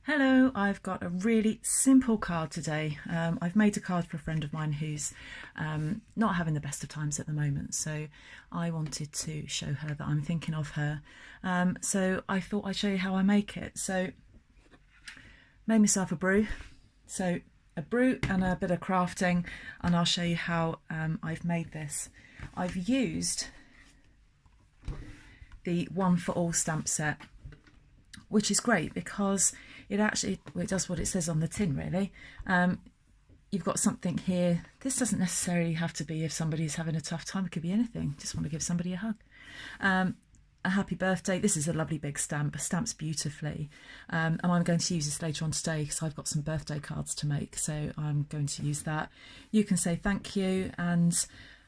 Hello, I've got a really simple card today. I've made a card for a friend of mine who's not having the best of times at the moment, so I wanted to show her that I'm thinking of her. So I thought I'd show you how I make it. So made myself a brew. So a brew and a bit of crafting, and I'll show you how I've made this. I've used the One for All stamp set, which is great because it does what it says on the tin, really. You've got something here. This doesn't necessarily have to be if somebody's having a tough time. It could be anything. Just want to give somebody a hug. A happy birthday. This is a lovely big stamp. It stamps beautifully. And I'm going to use this later on today because I've got some birthday cards to make. So I'm going to use that. You can say thank you and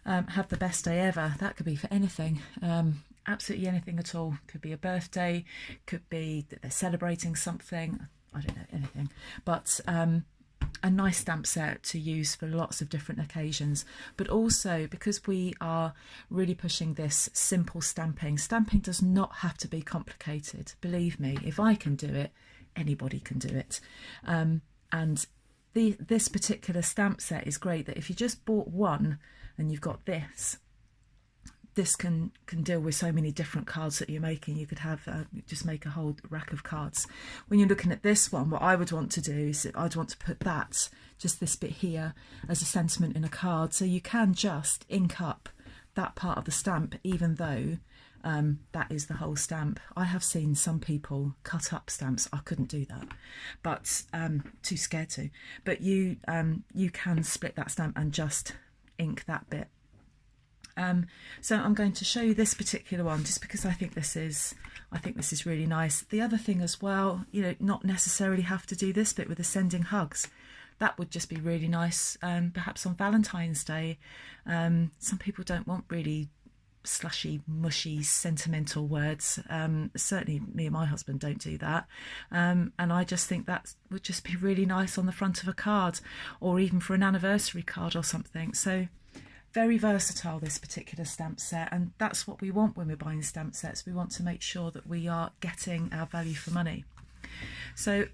have the best day ever. That could be for anything. Absolutely anything at all. Could be a birthday, could be that they're celebrating something, I don't know, anything. But a nice stamp set to use for lots of different occasions. But also because we are really pushing this simple stamping. Stamping does not have to be complicated. Believe me, if I can do it, anybody can do it. And this particular stamp set is great that if you just bought one and you've got this can deal with so many different cards that you're making. You could have just make a whole rack of cards. When you're looking at this one, what I would want to do is I'd want to put that, just this bit here, as a sentiment in a card. So you can just ink up that part of the stamp, even though that is the whole stamp. I have seen some people cut up stamps. I couldn't do that, but too scared to. But you can split that stamp and just ink that bit. So I'm going to show you this particular one just because I think this is really nice. The other thing as well, you know, not necessarily have to do this bit with the sending hugs. That would just be really nice, perhaps on Valentine's Day. Some people don't want really slushy, mushy, sentimental words. Certainly me and my husband don't do that. And I just think that would just be really nice on the front of a card, or even for an anniversary card or something. So very versatile, this particular stamp set, and that's what we want when we're buying stamp sets. We want to make sure that we are getting our value for money. So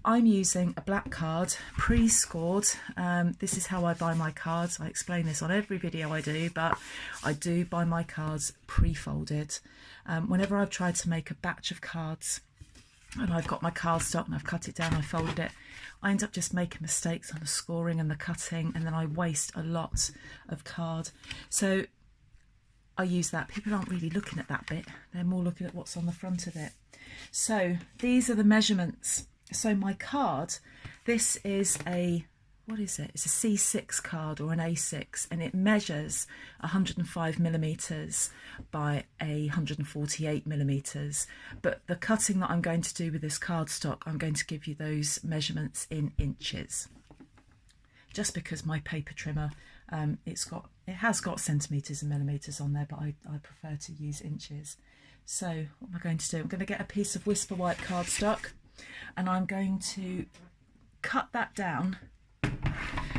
I'm using a black card, pre-scored. This is how I buy my cards. I explain this on every video I do, but I do buy my cards pre-folded. Whenever I've tried to make a batch of cards and I've got my cardstock and I've cut it down, I folded it, I end up just making mistakes on the scoring and the cutting, and then I waste a lot of card. So I use that. People aren't really looking at that bit. They're more looking at what's on the front of it. So these are the measurements. So my card, this is a, what is it? It's a C6 card or an A6, and it measures 105 millimeters by 148 millimeters. But the cutting that I'm going to do with this cardstock, I'm going to give you those measurements in inches. Just because my paper trimmer, it has got centimeters and millimeters on there, but I prefer to use inches. So what am I going to do? I'm going to get a piece of Whisper White cardstock, and I'm going to cut that down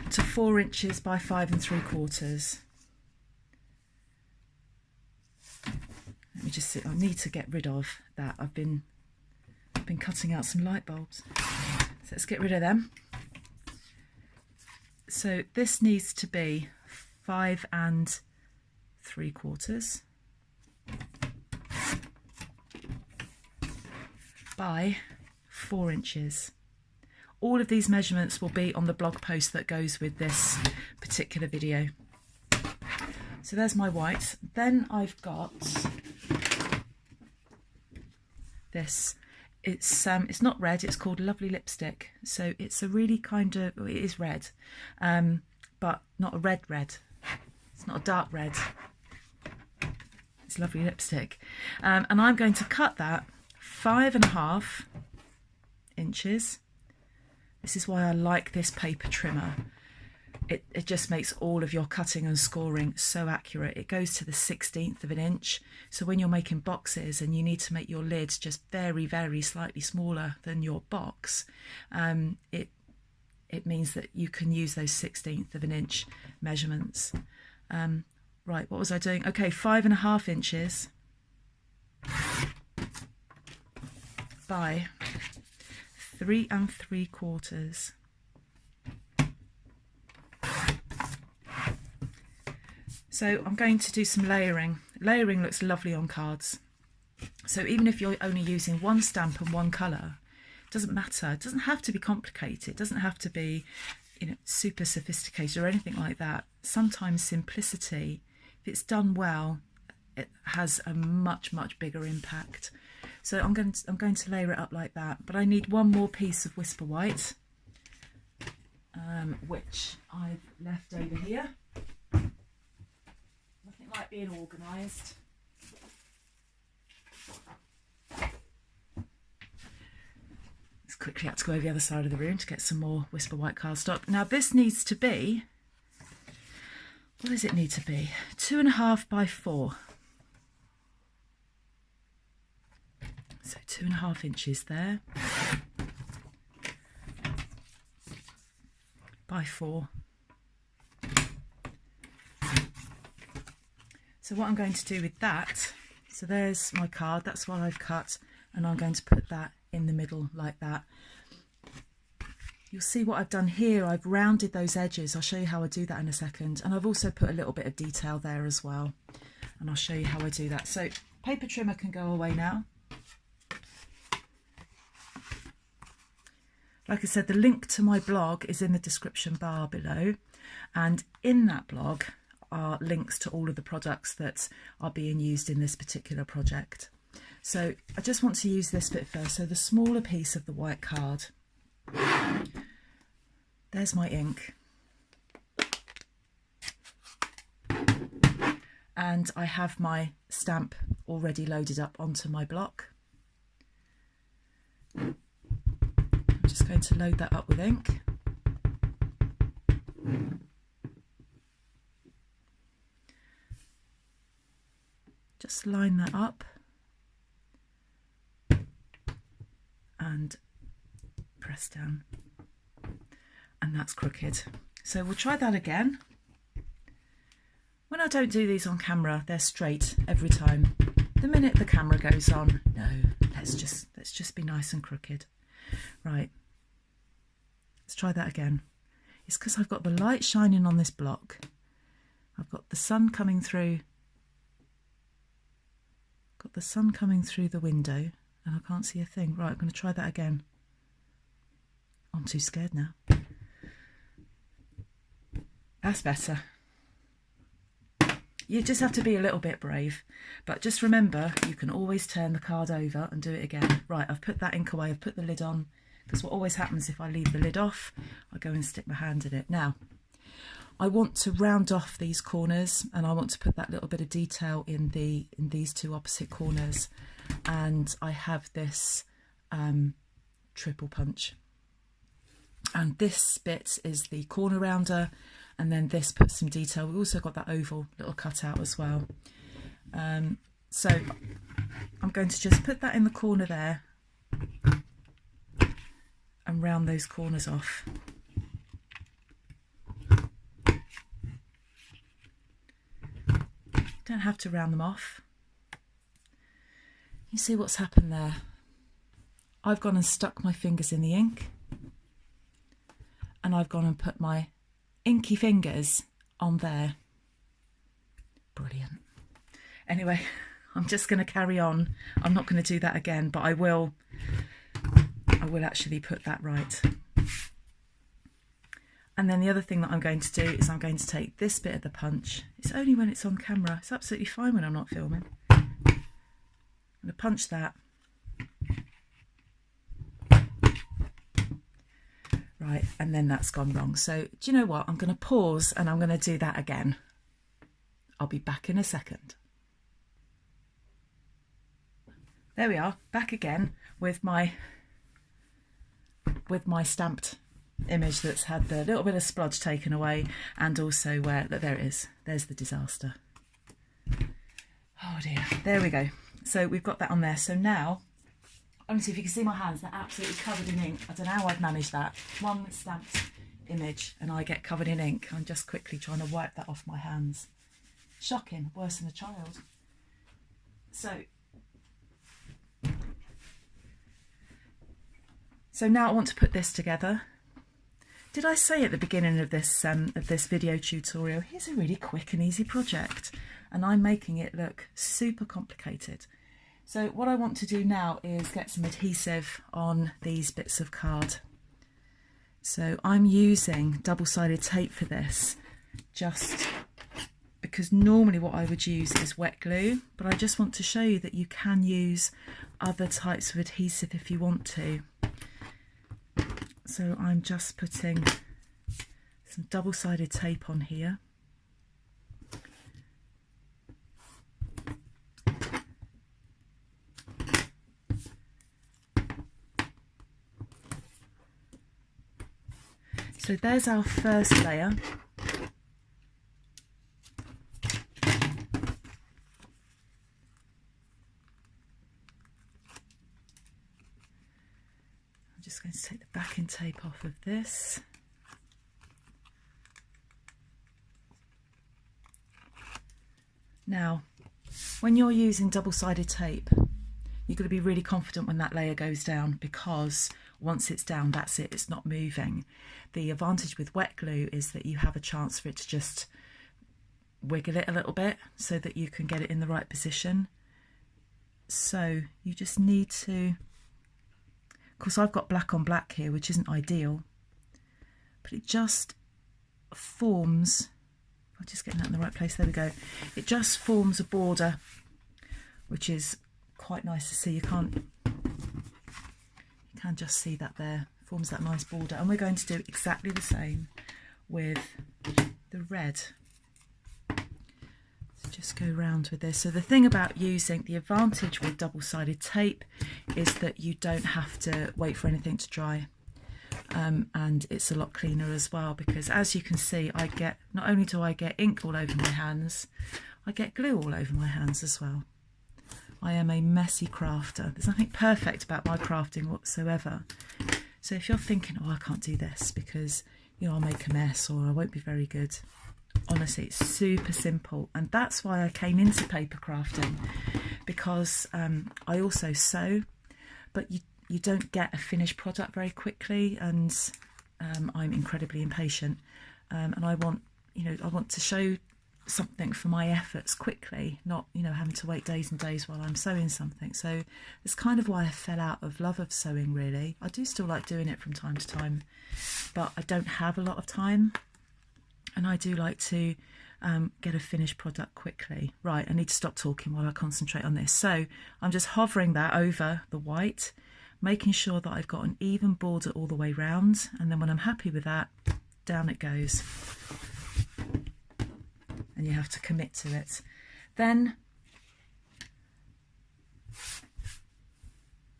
to 4 inches by 5 3/4. Let me just see. I need to get rid of that. I've been cutting out some light bulbs. So let's get rid of them. So this needs to be 5 3/4 by 4 inches. All of these measurements will be on the blog post that goes with this particular video. So there's my white. Then I've got this. It's not red, it's called Lovely Lipstick. So it's a really kind of, it is red, but not a red. It's not a dark red. It's Lovely Lipstick. And I'm going to cut that 5.5 inches. This is why I like this paper trimmer. It just makes all of your cutting and scoring so accurate. It goes to the 1/16 of an inch. So when you're making boxes and you need to make your lids just very, very slightly smaller than your box, it means that you can use those 1/16 of an inch measurements. Right, what was I doing? Okay, 5.5 inches by 3 3/4. So I'm going to do some layering. Layering looks lovely on cards. So even if you're only using one stamp and one colour, it doesn't matter. It doesn't have to be complicated. It doesn't have to be, you know, super sophisticated or anything like that. Sometimes simplicity, if it's done well, it has a much bigger impact. So I'm going to layer it up like that. But I need one more piece of Whisper White, which I've left over here. Nothing like being organised. Let's quickly have to go over the other side of the room to get some more Whisper White cardstock. Now this needs to be, what does it need to be? 2.5 by 4. So 2.5 inches there by 4. So what I'm going to do with that, so there's my card, that's what I've cut, and I'm going to put that in the middle like that. You'll see what I've done here, I've rounded those edges. I'll show you how I do that in a second, and I've also put a little bit of detail there as well, and I'll show you how I do that. So paper trimmer can go away now. Like I said, the link to my blog is in the description bar below, and in that blog are links to all of the products that are being used in this particular project. So I just want to use this bit first. So the smaller piece of the white card, there's my ink, and I have my stamp already loaded up onto my block. I'm just going to load that up with ink. Just line that up and press down, and that's crooked. So we'll try that again. When I don't do these on camera, they're straight every time. The minute the camera goes on, no, let's just be nice and crooked. Right, let's try that again. It's because I've got the light shining on this block. I've got the sun coming through. Got the sun coming through the window and I can't see a thing. Right, I'm going to try that again. I'm too scared now. That's better. You just have to be a little bit brave, but just remember you can always turn the card over and do it again. Right, I've put that ink away, I've put the lid on, because what always happens if I leave the lid off, I go and stick my hand in it. Now I want to round off these corners, and I want to put that little bit of detail in these two opposite corners, and I have this triple punch, and this bit is the corner rounder, and then this puts some detail. We've also got that oval little cutout as well. So I'm going to just put that in the corner there and round those corners off. Don't have to round them off. You see what's happened there? I've gone and stuck my fingers in the ink, and I've gone and put my inky fingers on there. Brilliant. Anyway, I'm just going to carry on. I'm not going to do that again, but I will actually put that right. And then the other thing that I'm going to do is I'm going to take this bit of the punch. It's only when it's on camera. It's absolutely fine when I'm not filming. I'm going to punch that. Right, and then that's gone wrong. So do you know what? I'm going to pause and I'm going to do that again. I'll be back in a second. There we are, back again with my stamped image that's had the little bit of splodge taken away, and also where, look, there it is, there's the disaster. Oh dear, there we go. So we've got that on there. So now, honestly, if you can see my hands, they're absolutely covered in ink. I don't know how I've managed that. One stamped image and I get covered in ink. I'm just quickly trying to wipe that off my hands. Shocking, worse than a child. So So now I want to put this together. Did I say at the beginning of this video tutorial, here's a really quick and easy project, and I'm making it look super complicated. So what I want to do now is get some adhesive on these bits of card. So I'm using double-sided tape for this, just because normally what I would use is wet glue, but I just want to show you that you can use other types of adhesive if you want to. So I'm just putting some double-sided tape on here. So there's our first layer. I'm just going to take the backing tape off of this. Now, when you're using double-sided tape, you've got to be really confident when that layer goes down, because once it's down, that's it, it's not moving. The advantage with wet glue is that you have a chance for it to just wiggle it a little bit so that you can get it in the right position. So you just need to, of course I've got black on black here, which isn't ideal, but it just forms, I'm just getting that in the right place, there we go. It just forms a border, which is quite nice to see. You can just see that there, forms that nice border. And we're going to do exactly the same with the red. So just go around with this. So the thing about using, the advantage with double-sided tape is that you don't have to wait for anything to dry. And it's a lot cleaner as well, because as you can see, I get, not only do I get ink all over my hands, I get glue all over my hands as well. I am a messy crafter. There's nothing perfect about my crafting whatsoever. So if you're thinking, oh, I can't do this because, you know, I'll make a mess or I won't be very good, honestly, it's super simple. And that's why I came into paper crafting, because I also sew, but you don't get a finished product very quickly, and I'm incredibly impatient, and I want, you know, I want to show something for my efforts quickly, not, you know, having to wait days and days while I'm sewing something. So it's kind of why I fell out of love of sewing, really. I do still like doing it from time to time, but I don't have a lot of time, and I do like to get a finished product quickly. Right, I need to stop talking while I concentrate on this. So I'm just hovering that over the white, making sure that I've got an even border all the way round, and then when I'm happy with that, down it goes. And you have to commit to it. Then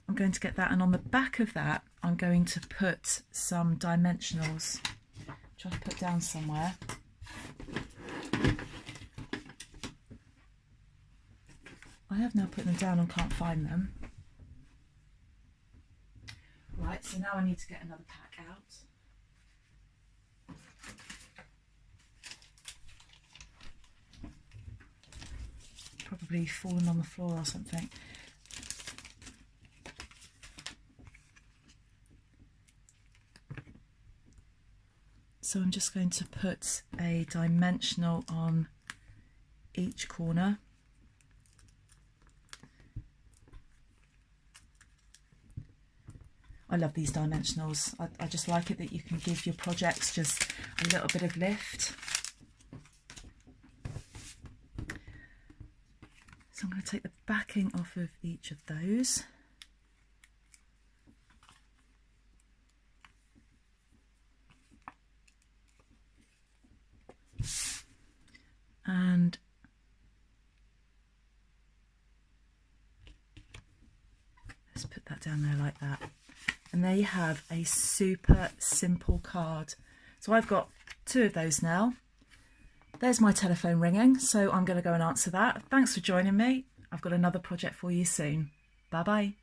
I'm going to get that, and on the back of that I'm going to put some dimensionals, which I've put down somewhere. I have now put them down and can't find them. Right, so now I need to get another pack out. Probably fallen on the floor or something. So I'm just going to put a dimensional on each corner. I love these dimensionals. I just like it that you can give your projects just a little bit of lift. So I'm going to take the backing off of each of those. And let's put that down there like that. And there you have a super simple card. So I've got 2 of those now. There's my telephone ringing, so I'm going to go and answer that. Thanks for joining me. I've got another project for you soon. Bye bye.